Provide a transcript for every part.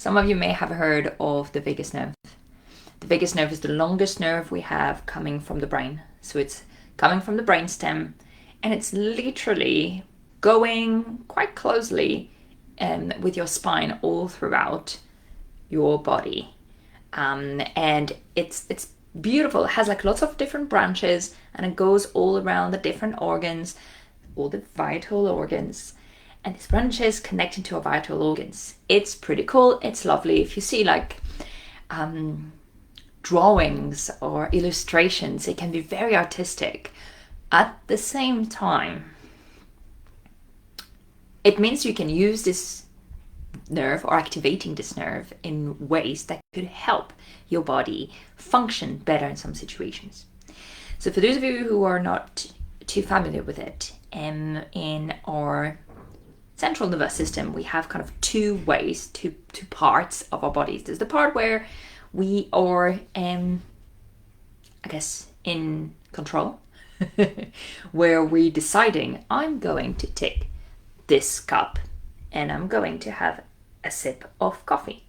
Some of you may have heard of the vagus nerve. The vagus nerve is the longest nerve we have coming from the brain. So it's coming from the brainstem, and it's literally going quite closely with your spine all throughout your body. And it's beautiful. It has like lots of different branches, and it goes all around the different organs, all the vital organs. And these branches connecting to our vital organs. It's pretty cool. It's lovely. If you see like drawings or illustrations, it can be very artistic. At the same time, it means you can use this nerve or activating this nerve in ways that could help your body function better in some situations. So for those of you who are not too familiar with it, in our central nervous system, we have kind of two parts of our bodies. There's the part where we are, I guess, in control, where we're deciding, I'm going to take this cup and I'm going to have a sip of coffee.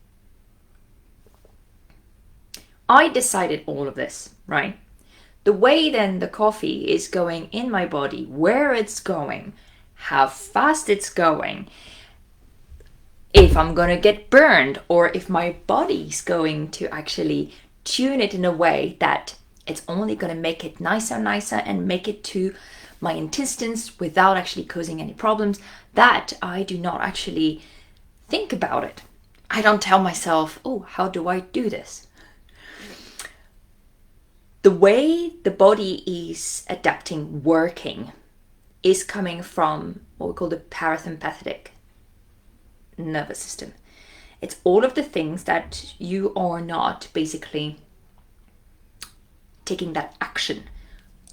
I decided all of this, right? The way then the coffee is going in my body, where it's going, how fast it's going, if I'm gonna get burned, or if my body's going to actually tune it in a way that it's only gonna make it nicer and make it to my intestines without actually causing any problems, that I do not actually think about it. I don't tell myself, oh, how do I do this? The way the body is adapting, working, is coming from what we call the parasympathetic nervous system. It's all of the things that you are not basically taking that action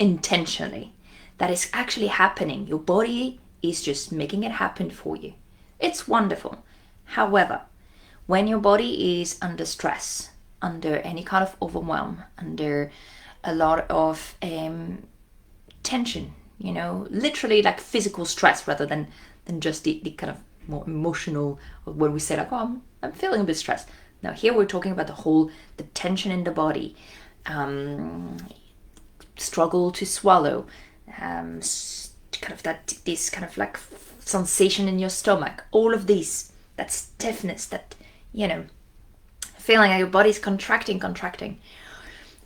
intentionally, that is actually happening. Your body is just making it happen for you. It's wonderful. However, when your body is under stress, under any kind of overwhelm, under a lot of tension, literally like physical stress rather than just the kind of more emotional, when we say like, oh, I'm feeling a bit stressed. Now here we're talking about the tension in the body, struggle to swallow, kind of this kind of like sensation in your stomach, all of these, that stiffness, that, feeling like your body's contracting.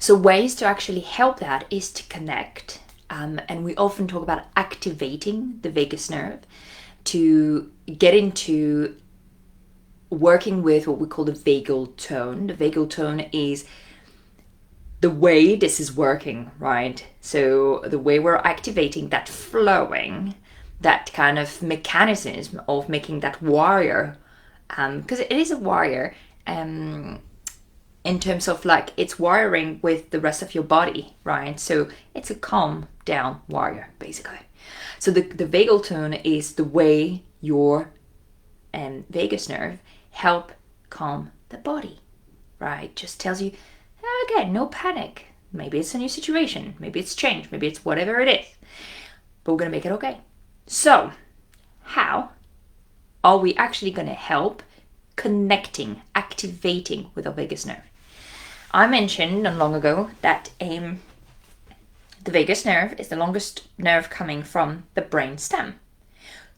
So ways to actually help that is to connect, and we often talk about activating the vagus nerve to get into working with what we call the vagal tone. The vagal tone is the way this is working, right? So the way we're activating that flowing, that kind of mechanism of making that wire, because it is a wire, in terms of like it's wiring with the rest of your body, right? So it's a calm down wire, basically. So the vagal tone is the way your vagus nerve help calm the body, right? Just tells you, okay, no panic. Maybe it's a new situation. Maybe it's change. Maybe it's whatever it is. But we're going to make it okay. So how are we actually going to help connecting, activating with our vagus nerve? I mentioned not long ago that the vagus nerve is the longest nerve coming from the brain stem.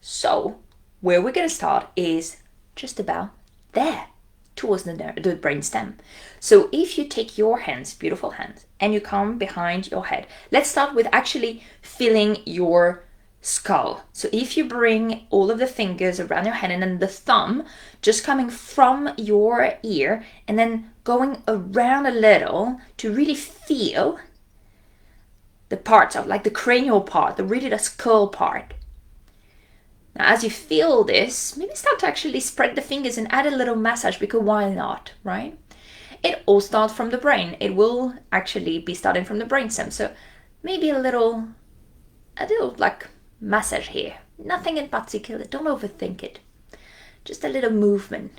So where we're going to start is just about there, towards the brain stem. So if you take your hands, beautiful hands, and you come behind your head, let's start with actually feeling your skull. So if you bring all of the fingers around your head and then the thumb just coming from your ear and then going around a little to really feel the parts of like the cranial part, the skull part. Now as you feel this, maybe start to actually spread the fingers and add a little massage, because why not, right? It all starts from the brain. It will actually be starting from the brainstem. So maybe a little like massage here. Nothing in particular. Don't overthink it. Just a little movement.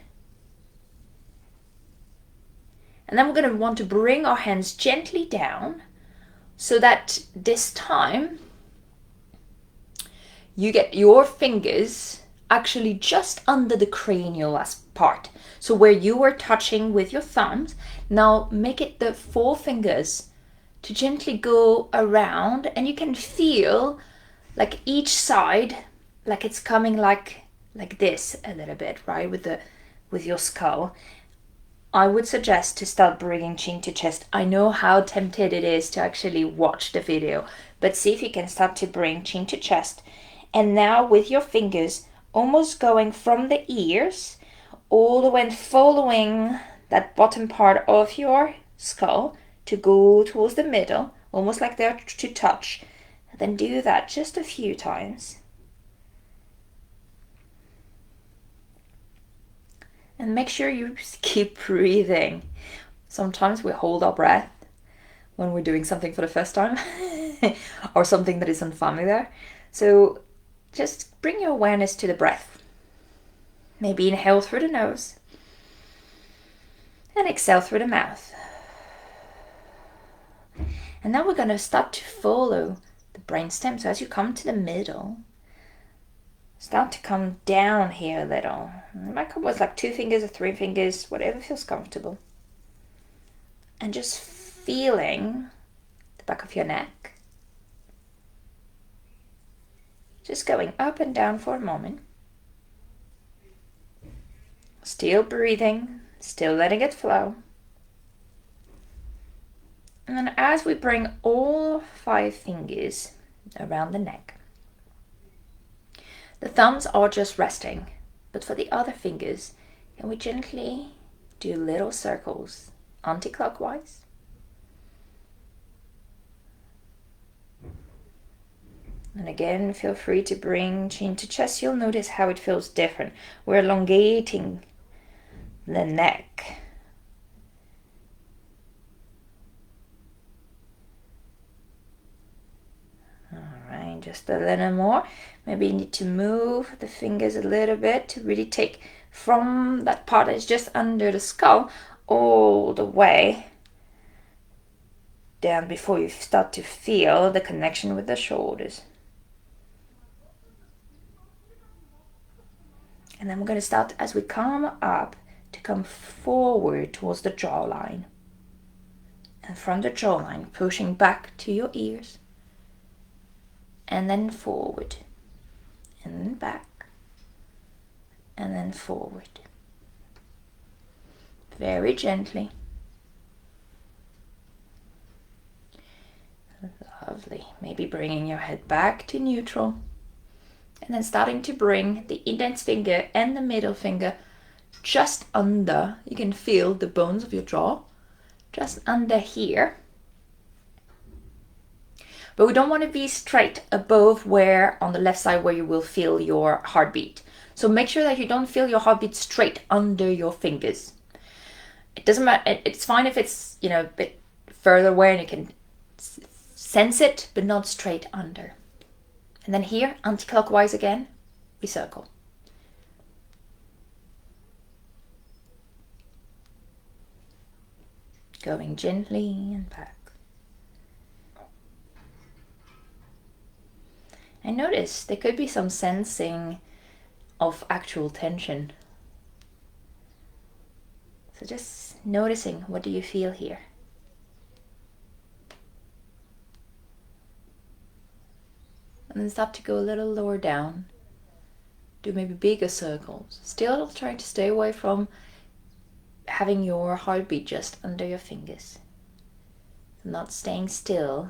And then we're going to want to bring our hands gently down so that this time you get your fingers actually just under the cranial part. So where you were touching with your thumbs, now make it the forefingers to gently go around, and you can feel like each side, like it's coming like this a little bit, right? With your skull. I would suggest to start bringing chin to chest. I know how tempted it is to actually watch the video, but see if you can start to bring chin to chest. And now with your fingers, almost going from the ears all the way and following that bottom part of your skull to go towards the middle, almost like they're to touch. And then do that just a few times. And make sure you keep breathing. Sometimes we hold our breath when we're doing something for the first time or something that is unfamiliar. So just bring your awareness to the breath. Maybe inhale through the nose and exhale through the mouth. And now we're going to start to follow the brainstem. So as you come to the middle, start to come down here a little. You might come with like 2 fingers or 3 fingers, whatever feels comfortable. And just feeling the back of your neck. Just going up and down for a moment. Still breathing, still letting it flow. And then as we bring all 5 fingers around the neck, the thumbs are just resting, but for the other fingers, can we gently do little circles anti-clockwise? And again, feel free to bring chin to chest. You'll notice how it feels different. We're elongating the neck. Alright, just a little more. Maybe you need to move the fingers a little bit to really take from that part that's just under the skull all the way down before you start to feel the connection with the shoulders. And then we're going to start as we come up to come forward towards the jawline. And from the jawline, pushing back to your ears. And then forward. And then back. And then forward. Very gently. Lovely. Maybe bringing your head back to neutral. And then starting to bring the index finger and the middle finger just under. You can feel the bones of your jaw. Just under here. But we don't want to be straight above where on the left side where you will feel your heartbeat. So make sure that you don't feel your heartbeat straight under your fingers. It doesn't matter. It's fine if it's, a bit further away and you can sense it, but not straight under. And then here, anti-clockwise again, we circle. Going gently and back. And notice there could be some sensing of actual tension. So just noticing, what do you feel here? And then start to go a little lower down. Do maybe bigger circles. Still trying to stay away from having your heartbeat just under your fingers. Not staying still.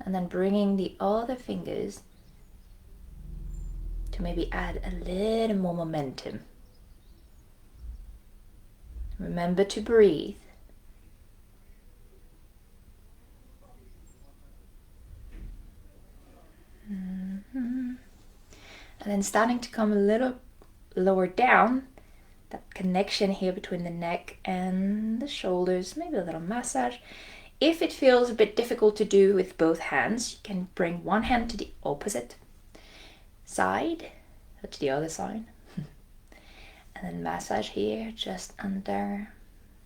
And then bringing the other fingers to maybe add a little more momentum. Remember to breathe. And then starting to come a little lower down, that connection here between the neck and the shoulders, maybe a little massage. If it feels a bit difficult to do with both hands, you can bring one hand to the opposite side, or to the other side. And then massage here, just under.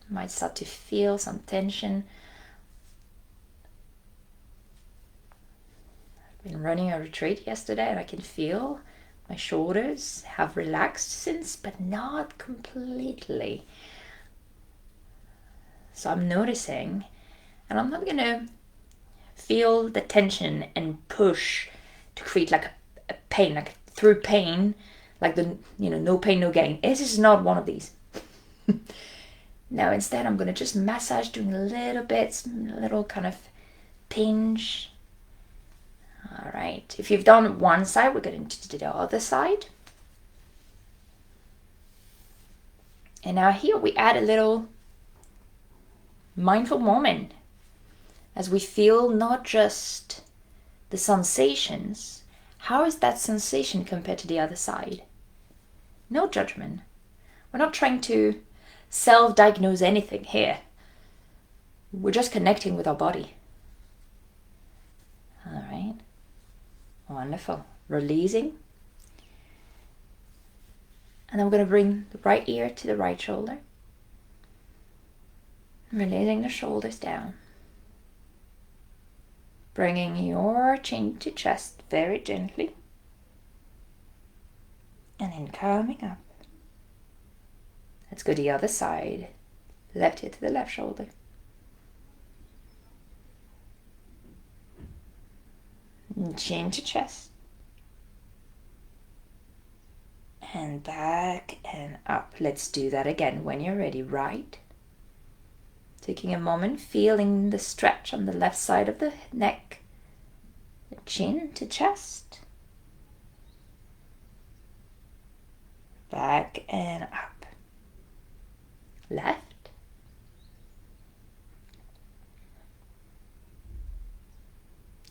Might start to feel some tension. Been running a retreat yesterday and I can feel my shoulders have relaxed since, but not completely. So I'm noticing, and I'm not gonna feel the tension and push to create like a pain, like through pain, like the, no pain, no gain. This is not one of these. Now instead I'm gonna just massage, doing a little bit, a little kind of pinch. All right, if you've done one side, we're going to do the other side. And now here we add a little mindful moment as we feel not just the sensations. How is that sensation compared to the other side? No judgment. We're not trying to self-diagnose anything here. We're just connecting with our body. All right. Wonderful. Releasing. And I'm going to bring the right ear to the right shoulder. Releasing the shoulders down. Bringing your chin to chest very gently. And then coming up. Let's go the other side. Left ear to the left shoulder. Chin to chest. And back and up. Let's do that again when you're ready. Right. Taking a moment, feeling the stretch on the left side of the neck. Chin to chest. Back and up. Left.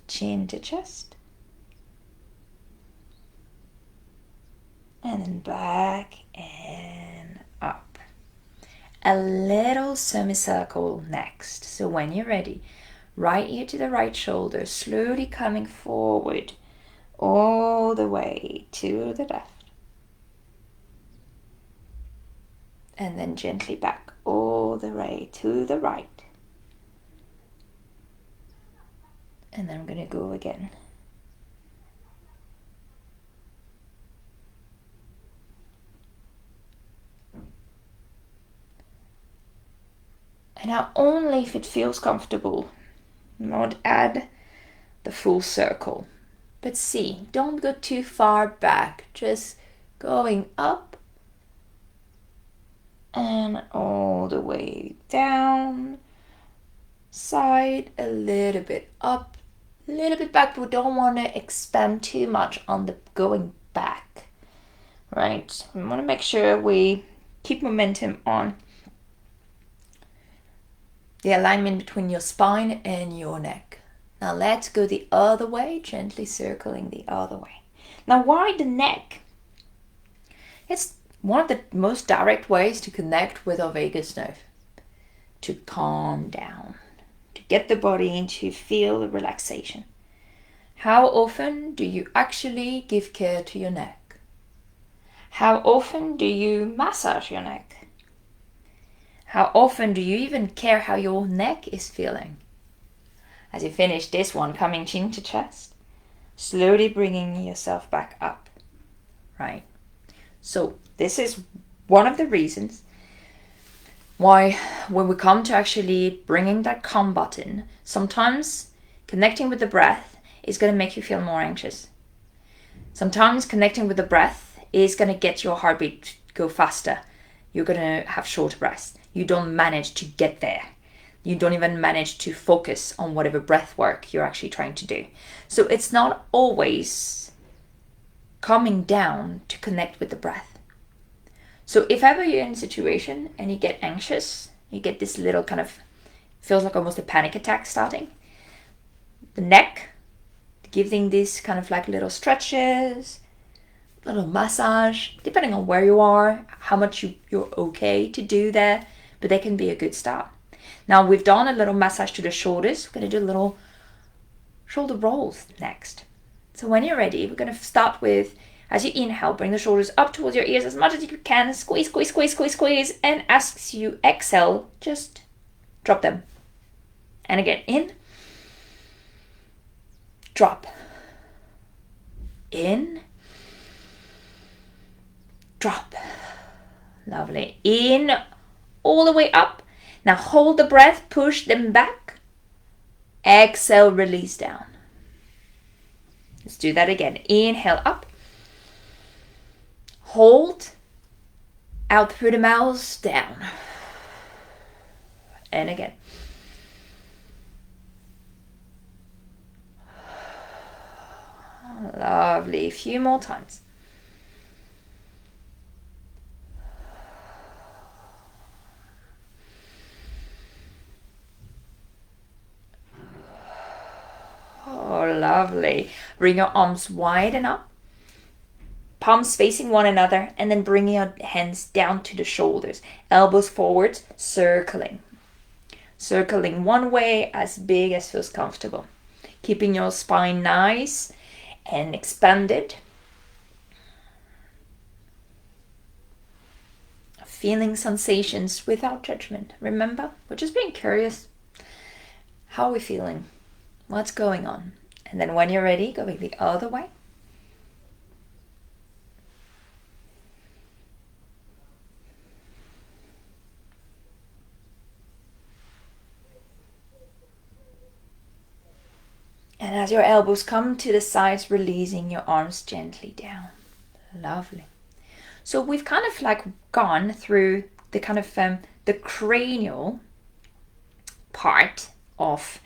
Chin to chest. And then back and up. A little semicircle next. So when you're ready, right ear to the right shoulder, slowly coming forward all the way to the left. And then gently back all the way to the right. And then I'm going to go again. And now only if it feels comfortable, not add the full circle. But see, don't go too far back, just going up and all the way down, side, a little bit up, a little bit back, but we don't want to expand too much on the going back, right? We want to make sure we keep momentum on the alignment between your spine and your neck. Now let's go the other way, gently circling the other way. Now why the neck? It's one of the most direct ways to connect with our vagus nerve, to calm down, to get the body into feel the relaxation. How often do you actually give care to your neck? How often do you massage your neck? How often do you even care how your neck is feeling? As you finish this one, coming chin to chest, slowly bringing yourself back up, right? So this is one of the reasons why when we come to actually bringing that calm button, sometimes connecting with the breath is going to make you feel more anxious. Sometimes connecting with the breath is going to get your heartbeat go faster. You're going to have shorter breaths. You don't manage to get there. You don't even manage to focus on whatever breath work you're actually trying to do. So it's not always coming down to connect with the breath. So if ever you're in a situation and you get anxious, you get this little kind of, feels like almost a panic attack starting, the neck, giving these kind of like little stretches, little massage, depending on where you are, how much you're okay to do there, but they can be a good start. Now we've done a little massage to the shoulders. We're going to do a little shoulder rolls next. So when you're ready, we're going to start with, as you inhale, bring the shoulders up towards your ears as much as you can. Squeeze, squeeze, squeeze, squeeze, squeeze. And as you exhale, just drop them. And again, in, drop. In. Drop. Lovely. In, all the way up. Now hold the breath, push them back. Exhale, release down. Let's do that again. Inhale up. Hold. Out through the mouth, down. And again. Lovely. A few more times. Oh, lovely. Bring your arms wide and up. Palms facing one another, and then bring your hands down to the shoulders. Elbows forward, circling. Circling one way, as big as feels comfortable. Keeping your spine nice and expanded. Feeling sensations without judgment. Remember, we're just being curious. How are we feeling? What's going on? And then when you're ready, going the other way. And as your elbows come to the sides, releasing your arms gently down. Lovely. So we've kind of like gone through the kind of the cranial part of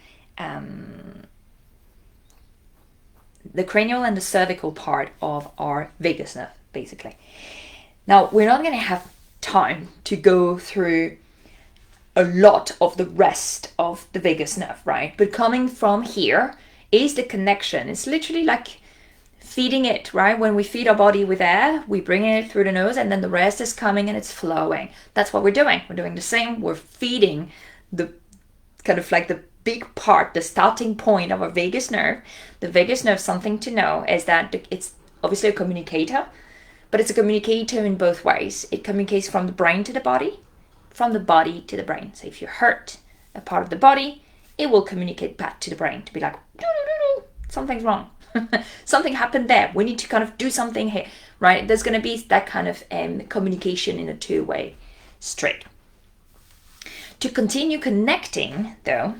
the cranial and the cervical part of our vagus nerve, basically. Now, we're not going to have time to go through a lot of the rest of the vagus nerve, right? But coming from here is the connection. It's literally like feeding it, right? When we feed our body with air, we bring it through the nose, and then the rest is coming and it's flowing. That's what we're doing. We're doing the same. We're feeding the kind of like the big part, the starting point of our vagus nerve. The vagus nerve, something to know is that it's obviously a communicator, but it's a communicator in both ways. It communicates from the brain to the body, from the body to the brain. So if you hurt a part of the body, it will communicate back to the brain to be like, something's wrong. Something happened there. We need to kind of do something here, right? There's going to be that kind of communication in a two-way street. To continue connecting, though,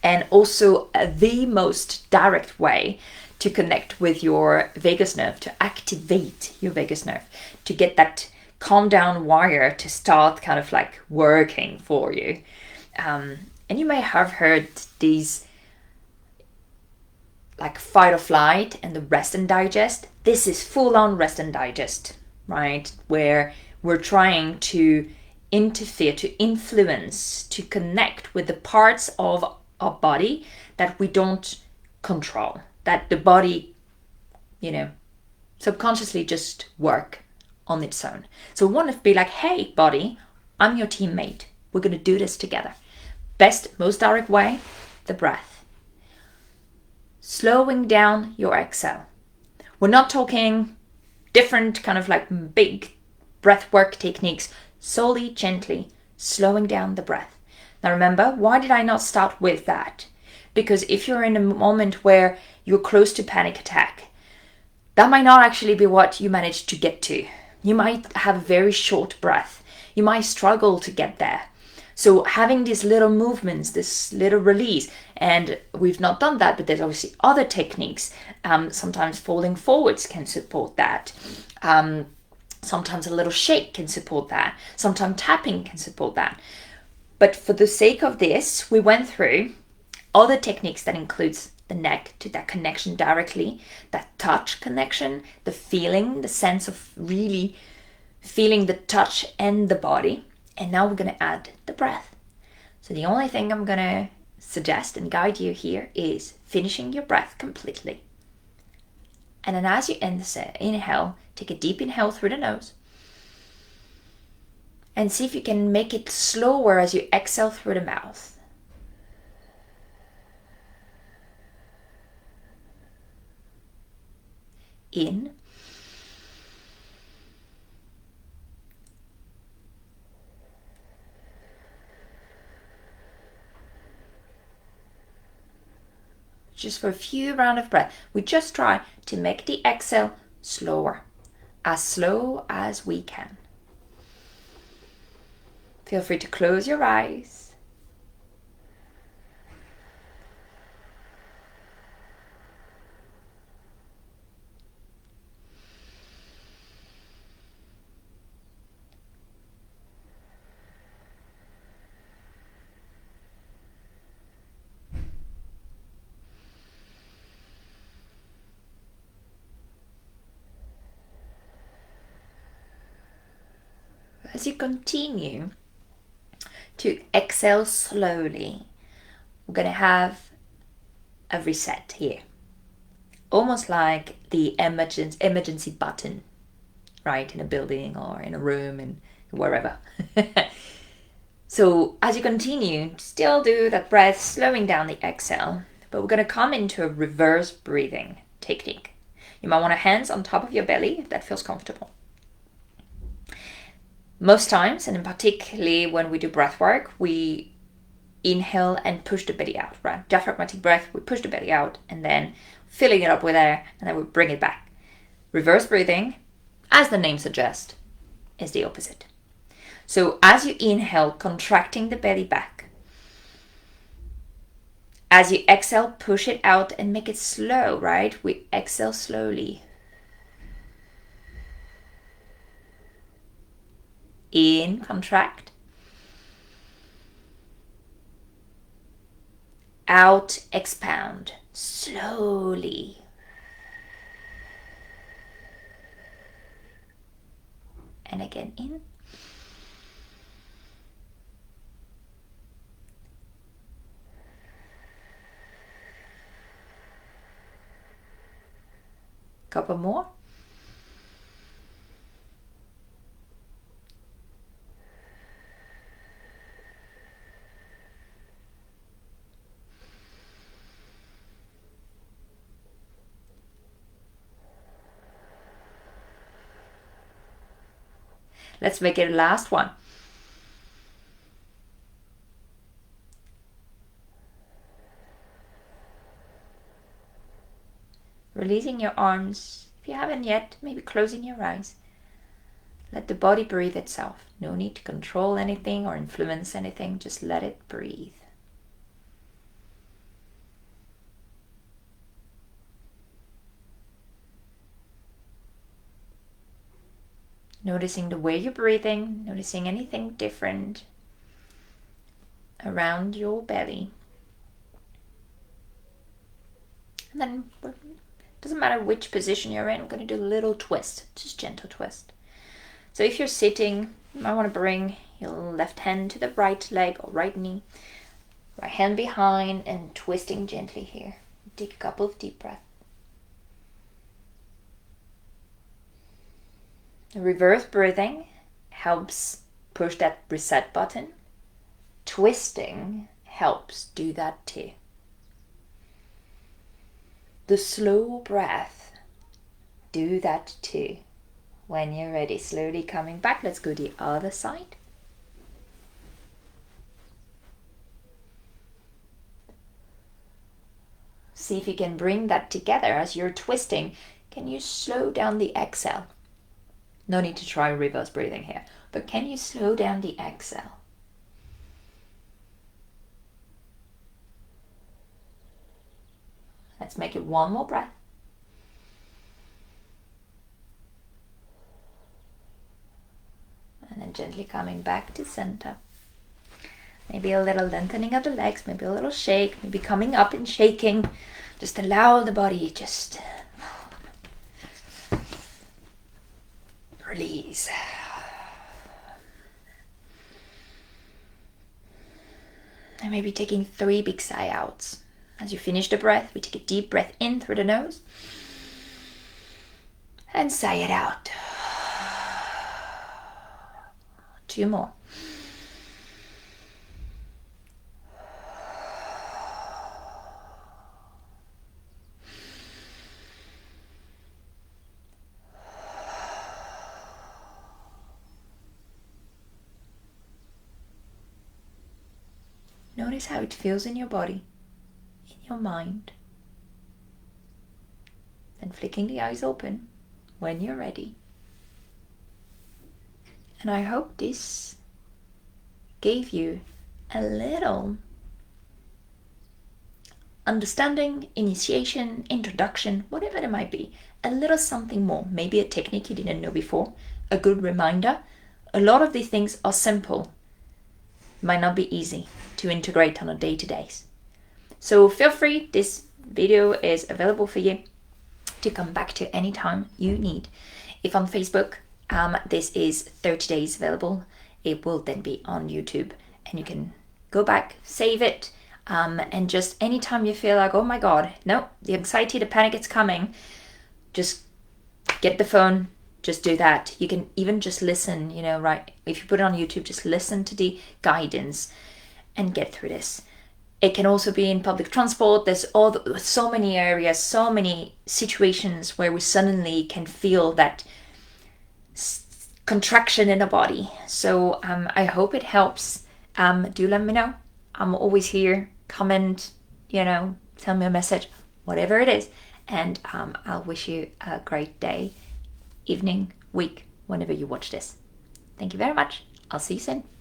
and also the most direct way to connect with your vagus nerve, to activate your vagus nerve, to get that calm down wire to start kind of like working for you. And you may have heard these like fight or flight and the rest and digest. This is full on rest and digest, right? Where we're trying to interfere, to influence, to connect with the parts of our body that we don't control, that the body, subconsciously just work on its own. So we want to be like, hey, body, I'm your teammate. We're going to do this together. Best, most direct way, the breath. Slowing down your exhale. We're not talking different kind of like big breath work techniques, solely gently slowing down the breath. Now remember, why did I not start with that? Because if you're in a moment where you're close to panic attack, that might not actually be what you managed to get to. You might have a very short breath. You might struggle to get there. So having these little movements, this little release, and we've not done that, but there's obviously other techniques. Sometimes falling forwards can support that. Sometimes a little shake can support that. Sometimes tapping can support that. But for the sake of this, we went through other techniques that includes the neck to that connection directly, that touch connection, the feeling, the sense of really feeling the touch and the body. And now we're going to add the breath. So the only thing I'm going to suggest and guide you here is finishing your breath completely. And then as you inhale, take a deep inhale through the nose. And see if you can make it slower as you exhale through the mouth. In. just for a few rounds of breath. We just try to make the exhale slower, as slow as we can. Feel free to close your eyes. As you continue to exhale slowly, we're going to have a reset here. Almost like the emergency button, right, in a building or in a room and wherever. So as you continue, still do that breath, slowing down the exhale, but we're going to come into a reverse breathing technique. You might want to hands on top of your belly if that feels comfortable. Most times, and in particularly when we do breath work, we inhale and push the belly out, right? Diaphragmatic breath, we push the belly out and then filling it up with air, and then we bring it back. Reverse breathing, as the name suggests, is the opposite. So as you inhale, contracting the belly back. As you exhale, push it out and make it slow, right? We exhale slowly. In, contract. Out, expand. Slowly. And again, in. Couple more. Let's make it a last one. Releasing your arms. If you haven't yet, maybe closing your eyes. Let the body breathe itself. No need to control anything or influence anything. Just let it breathe. Noticing the way you're breathing, noticing anything different around your belly. And then, it doesn't matter which position you're in, we're going to do a little twist, just gentle twist. So if you're sitting, you might want to bring your left hand to the right leg or right knee, right hand behind, and twisting gently here. Take a couple of deep breaths. The reverse breathing helps push that reset button. Twisting helps do that too. The slow breath, do that too. When you're ready, slowly coming back. Let's go the other side. See if you can bring that together as you're twisting. Can you slow down the exhale? No need to try reverse breathing here, but can you slow down the exhale? Let's make it one more breath. And then gently coming back to center. Maybe a little lengthening of the legs, maybe a little shake, maybe coming up and shaking. Just allow the body just release. And maybe taking 3 big sigh outs. As you finish the breath, we take a deep breath in through the nose and sigh it out. 2 more. Notice how it feels in your body, in your mind. and flicking the eyes open when you're ready. And I hope this gave you a little understanding, initiation, introduction, whatever it might be, a little something more, maybe a technique you didn't know before, a good reminder. A lot of these things are simple, might not be easy to integrate on a day-to-day. So feel free, this video is available for you to come back to anytime you need. If on Facebook, this is 30 days available, it will then be on YouTube, and you can go back, save it, and just anytime you feel like, oh my God, no, the anxiety, the panic is coming, just get the phone, just do that. You can even just listen, right? If you put it on YouTube, just listen to the guidance and get through this. It can also be in public transport. There's so many areas, so many situations where we suddenly can feel that contraction in the body. So I hope it helps. Do let me know. I'm always here. Comment, tell me a message, whatever it is. And I'll wish you a great day, evening, week, whenever you watch this. Thank you very much. I'll see you soon.